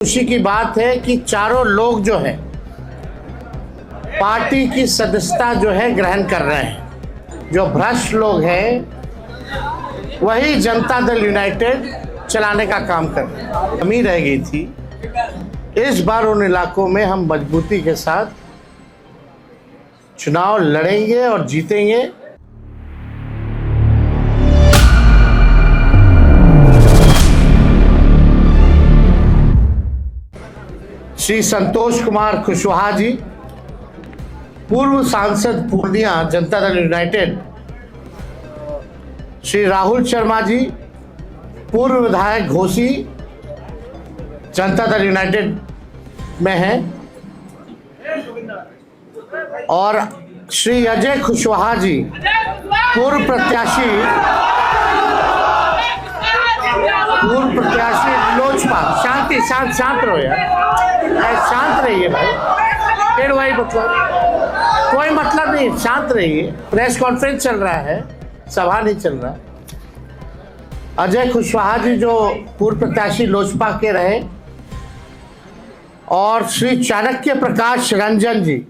खुशी की बात है कि चारों लोग जो है पार्टी की सदस्यता जो है ग्रहण कर रहे हैं। जो भ्रष्ट लोग हैं वही जनता दल यूनाइटेड चलाने का काम कर रहे हैं। कमी रह गई थी, इस बार उन इलाकों में हम मजबूती के साथ चुनाव लड़ेंगे और जीतेंगे। श्री संतोष कुमार कुशवाहा जी, पूर्व सांसद पूर्णिया जनता दल यूनाइटेड। श्री राहुल शर्मा जी, पूर्व विधायक घोसी जनता दल यूनाइटेड में हैं। और श्री अजय कुशवाहा जी, पूर्व प्रत्याशी लोजपा। शांत रहो यार, शांत रहिए भाई। फिर वही मतलब कोई मतलब नहीं, शांत रहिए। प्रेस कॉन्फ्रेंस चल रहा है, सभा नहीं चल रहा। अजय कुशवाहा जी जो पूर्व प्रत्याशी लोजपा के रहे, और श्री चाणक्य प्रकाश रंजन जी,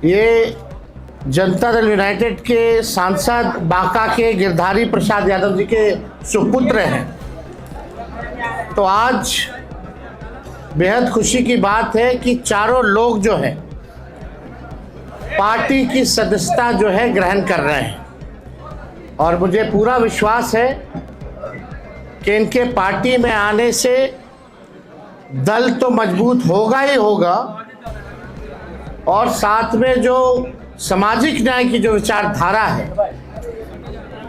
ये जनता दल यूनाइटेड के सांसद बांका के गिरधारी प्रसाद यादव जी के सुपुत्र हैं। तो आज बेहद खुशी की बात है कि चारों लोग जो है पार्टी की सदस्यता जो है ग्रहण कर रहे हैं। और मुझे पूरा विश्वास है कि इनके पार्टी में आने से दल तो मजबूत होगा ही होगा, और साथ में जो सामाजिक न्याय की जो विचारधारा है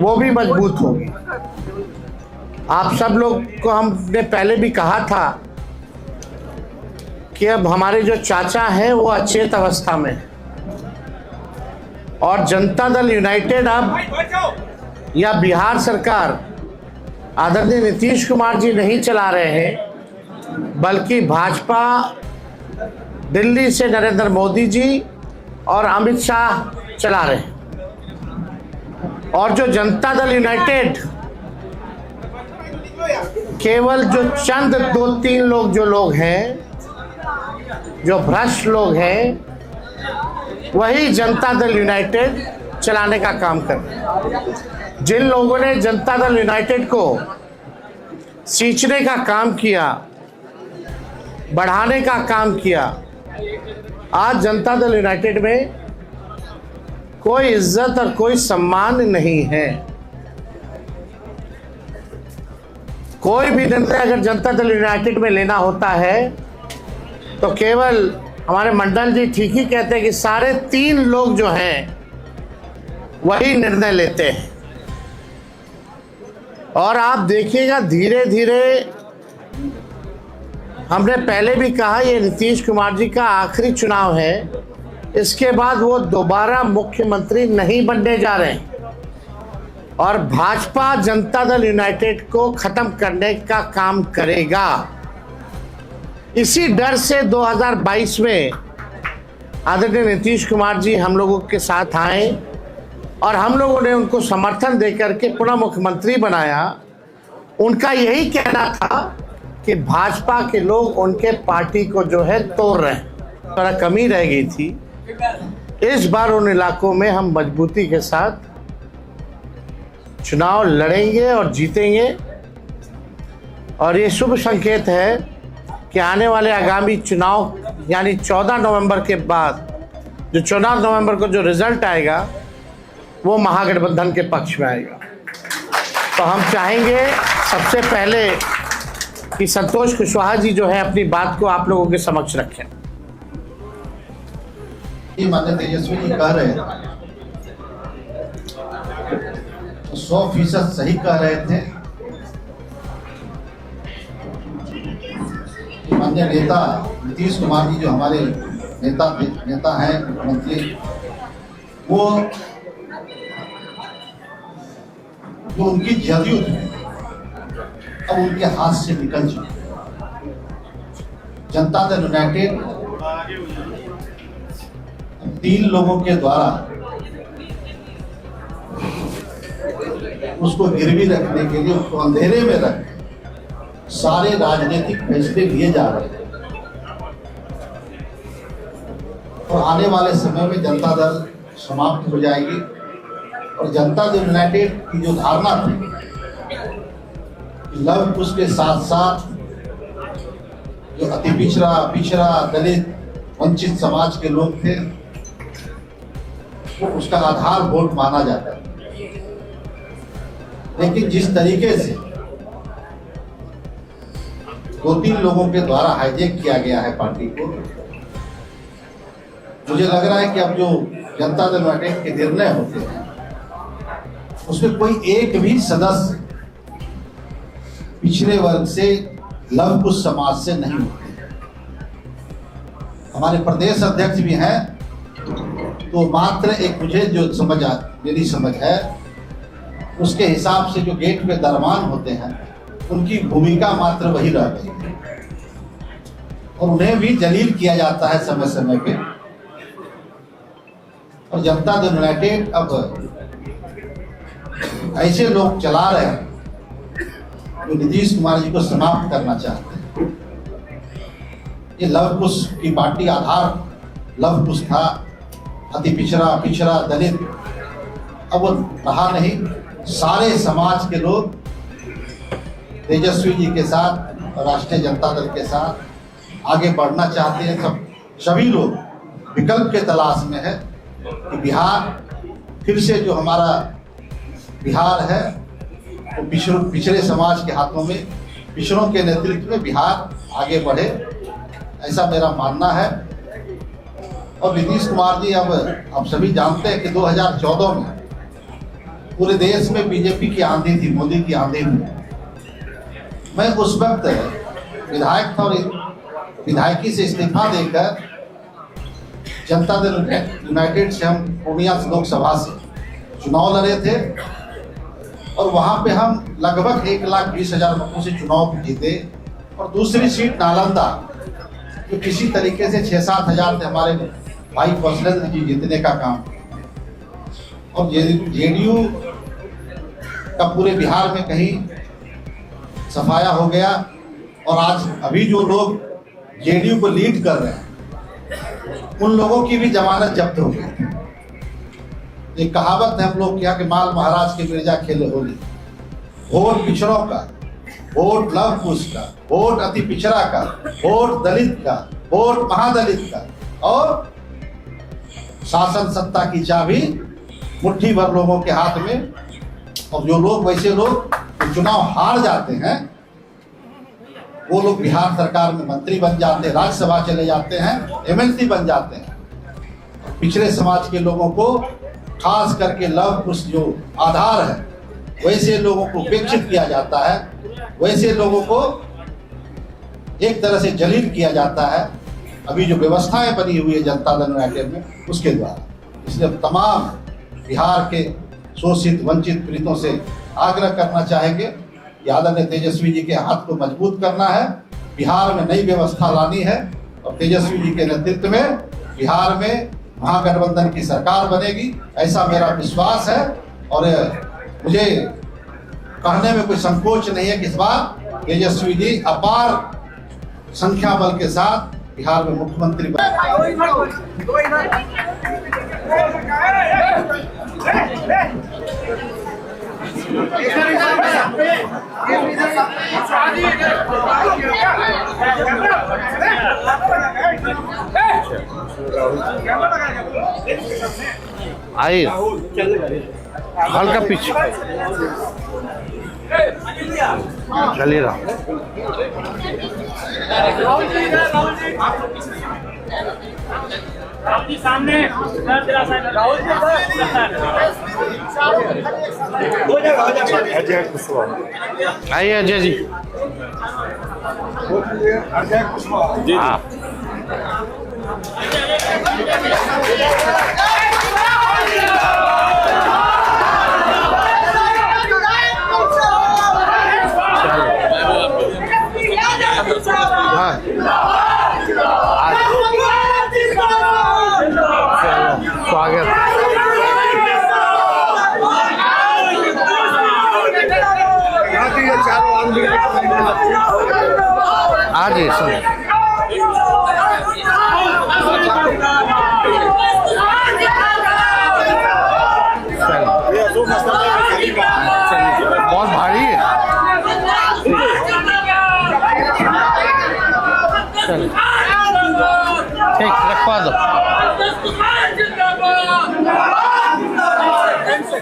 वो भी मजबूत होगी। आप सब लोग को हमने पहले भी कहा था कि अब हमारे जो चाचा हैं वो अचेत अवस्था में है, और जनता दल यूनाइटेड अब या बिहार सरकार आदरणीय नीतीश कुमार जी नहीं चला रहे हैं, बल्कि भाजपा दिल्ली से नरेंद्र मोदी जी और अमित शाह चला रहे हैं। और जो जनता दल यूनाइटेड केवल जो चंद 2-3 लोग जो लोग हैं, जो भ्रष्ट लोग हैं, वही जनता दल यूनाइटेड चलाने का काम कर रहे हैं। जिन लोगों ने जनता दल यूनाइटेड को सींचने का काम किया, बढ़ाने का काम किया, आज जनता दल यूनाइटेड में कोई इज्जत और कोई सम्मान नहीं है। कोई भी निर्णय अगर जनता दल यूनाइटेड में लेना होता है तो केवल हमारे मंडल जी ठीक ही कहते हैं कि सारे 3 लोग जो हैं वही निर्णय लेते हैं। और आप देखिएगा धीरे धीरे, हमने पहले भी कहा ये नीतीश कुमार जी का आखिरी चुनाव है, इसके बाद वो दोबारा मुख्यमंत्री नहीं बनने जा रहे हैं, और भाजपा जनता दल यूनाइटेड को खत्म करने का काम करेगा। इसी डर से 2022 में आदरणीय नीतीश कुमार जी हम लोगों के साथ आए, और हम लोगों ने उनको समर्थन देकर के पुनः मुख्यमंत्री बनाया। उनका यही कहना था कि भाजपा के लोग उनके पार्टी को जो है तोड़ रहे हैं। थोड़ा कमी रह गई थी, इस बार उन इलाकों में हम मजबूती के साथ चुनाव लड़ेंगे और जीतेंगे। और ये शुभ संकेत है कि आने वाले आगामी चुनाव यानी 14 नवंबर के बाद जो 14 नवंबर को जो रिजल्ट आएगा वो महागठबंधन के पक्ष में आएगा। तो हम चाहेंगे सबसे पहले कि संतोष कुशवाहा जी जो है अपनी बात को आप लोगों के समक्ष रखें। ये माननीय तेजस्वी जी कह रहे थे, 100% सही कह रहे थे। माननीय नेता नीतीश कुमार जी जो हमारे नेता हैं, मुख्यमंत्री, वो जो उनकी जदयू थी अब उनके हाथ से निकल चुकी। जनता दल यूनाइटेड 3 लोगों के द्वारा उसको गिरवी रखने के लिए, उसको अंधेरे में रख सारे राजनीतिक फैसले लिए जा रहे हैं और आने वाले समय में जनता दल समाप्त हो जाएगी और जनता दल यूनाइटेड की जो धारणा थी, लव कुश के साथ साथ जो अति पिछड़ा दलित वंचित समाज के लोग थे, वो उसका आधार वोट माना जाता है। लेकिन जिस तरीके से 2-3 लोगों के द्वारा हाईजैक किया गया है पार्टी को, मुझे लग रहा है कि अब जो जनता दल यूनाइटेड के निर्णय होते हैं उसमें कोई एक भी सदस्य पिछड़े वर्ग से, लव कुश समाज से नहीं होते। हमारे प्रदेश अध्यक्ष भी हैं, तो मात्र एक मुझे जो मेरी समझ है उसके हिसाब से जो गेट पे दरमान होते हैं उनकी भूमिका मात्र वही रह गई है और उन्हें भी जलील किया जाता है समय समय पे। और जनता दल यूनाइटेड अब ऐसे लोग चला रहे हैं जो नीतीश कुमार जी को समाप्त करना चाहते हैं। ये लव कुश की पार्टी आधार लव कुश था, अति पिछड़ा दलित, अब वो रहा नहीं। सारे समाज के लोग तेजस्वी जी के साथ और राष्ट्रीय जनता दल के साथ आगे बढ़ना चाहते हैं। सभी लोग विकल्प के तलाश में है कि बिहार फिर से जो हमारा बिहार है वो पिछड़े समाज के हाथों में, पिछड़ों के नेतृत्व में बिहार आगे बढ़े, ऐसा मेरा मानना है। और नीतीश कुमार जी अब सभी जानते हैं कि 2014 में पूरे देश में बीजेपी की आंधी थी, मोदी की आंधी थी। मैं उस वक्त विधायक था और विधायकी से इस्तीफा देकर जनता दल यूनाइटेड से हम पूर्णिया लोकसभा से चुनाव लड़े थे और वहां पे हम लगभग 1,20,000 मतों से चुनाव जीते। और दूसरी सीट नालंदा, जो किसी तरीके से 6-7 हजार थे, हमारे भाई कौशलेंद्र जी जीतने का काम। और जेडीयू का पूरे बिहार में कहीं सफाया हो गया और आज अभी जो लोग जेडीयू को लीड कर रहे हैं उन लोगों की भी जमानत जब्त हो गई। एक कहावत है हम लोग क्या कि माल महाराज के मिर्जा खेले होली। वोट पिछड़ों का, वोट लव कुश का, वोट अति पिछड़ा का, वोट दलित का, वोट महादलित का, और शासन सत्ता की चाबी मुट्ठी भर लोगों के हाथ में। और जो लोग, वैसे लोग चुनाव हार जाते हैं, वो लोग बिहार सरकार में मंत्री बन जाते हैं, राज्यसभा चले जाते हैं, एमएलसी बन जाते हैं। पिछड़े समाज के लोगों को, खास करके लव कुश जो आधार है, वैसे लोगों को उपेक्षित किया जाता है, वैसे लोगों को एक तरह से जलील किया जाता है। अभी जो व्यवस्थाएं बनी हुई है जनता दल यूनाइटेड में, उसके द्वारा। इसलिए तमाम बिहार के शोषित वंचित पीड़ितों से आग्रह करना चाहेंगे कि आदरणीय तेजस्वी जी के हाथ को मजबूत करना है, बिहार में नई व्यवस्था लानी है और तेजस्वी जी के नेतृत्व में बिहार में महागठबंधन की सरकार बनेगी, ऐसा मेरा विश्वास है। और मुझे कहने में कोई संकोच नहीं है कि इस बार तेजस्वी जी अपार संख्या बल के साथ बिहार में मुख्यमंत्री आइए हल्का पीछे चलिए रहा। राहुल जी सामने, राहुल जी अजय कुशवाहा, आइए अजय जी। अजय कुशवाहा जी। हाँ स्वागत। चारों हाँ जी सुनिए। बहुत भारी है। चलिए ठीक, रखवा दो।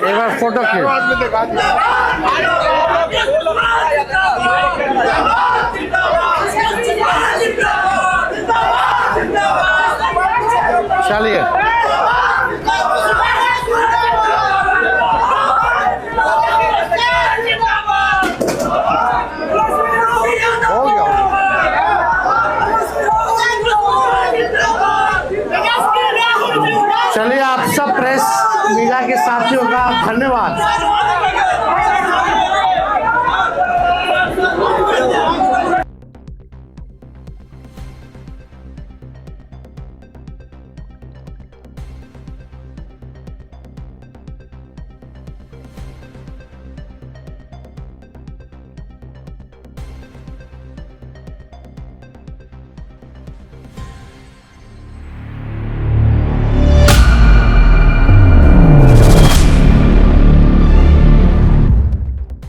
एक बार फोटो खींच।